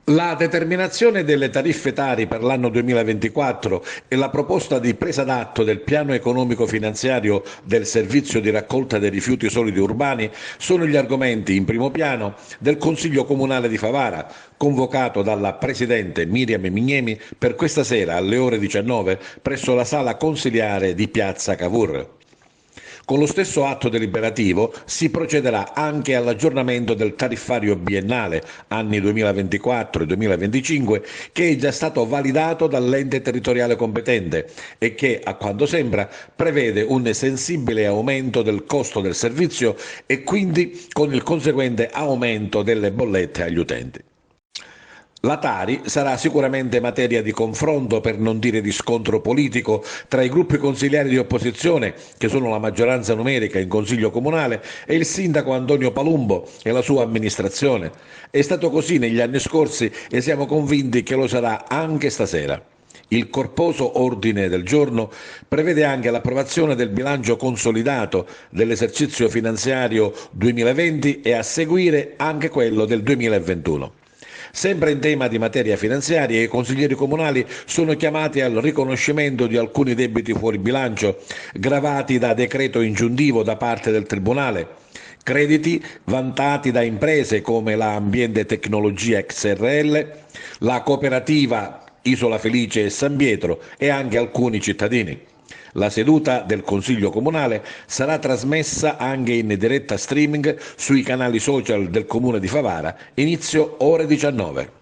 La determinazione delle tariffe Tari per l'anno 2024 e la proposta di presa d'atto del piano economico finanziario del servizio di raccolta dei rifiuti solidi urbani sono gli argomenti in primo piano del Consiglio Comunale di Favara, convocato dalla Presidente Miriam Mignemi per questa sera alle ore 19 presso la sala consiliare di Piazza Cavour. Con lo stesso atto deliberativo si procederà anche all'aggiornamento del tariffario biennale anni 2024 e 2025 che è già stato validato dall'ente territoriale competente e che, a quanto sembra, prevede un sensibile aumento del costo del servizio e quindi con il conseguente aumento delle bollette agli utenti. La Tari sarà sicuramente materia di confronto, per non dire di scontro politico, tra i gruppi consigliari di opposizione, che sono la maggioranza numerica in Consiglio Comunale, e il sindaco Antonio Palumbo e la sua amministrazione. È stato così negli anni scorsi e siamo convinti che lo sarà anche stasera. Il corposo ordine del giorno prevede anche l'approvazione del bilancio consolidato dell'esercizio finanziario 2020 e a seguire anche quello del 2021. Sempre in tema di materia finanziaria, i consiglieri comunali sono chiamati al riconoscimento di alcuni debiti fuori bilancio gravati da decreto ingiuntivo da parte del Tribunale, crediti vantati da imprese come la Ambiente Tecnologia XRL, la cooperativa Isola Felice e San Pietro e anche alcuni cittadini. La seduta del Consiglio Comunale sarà trasmessa anche in diretta streaming sui canali social del Comune di Favara, inizio ore 19.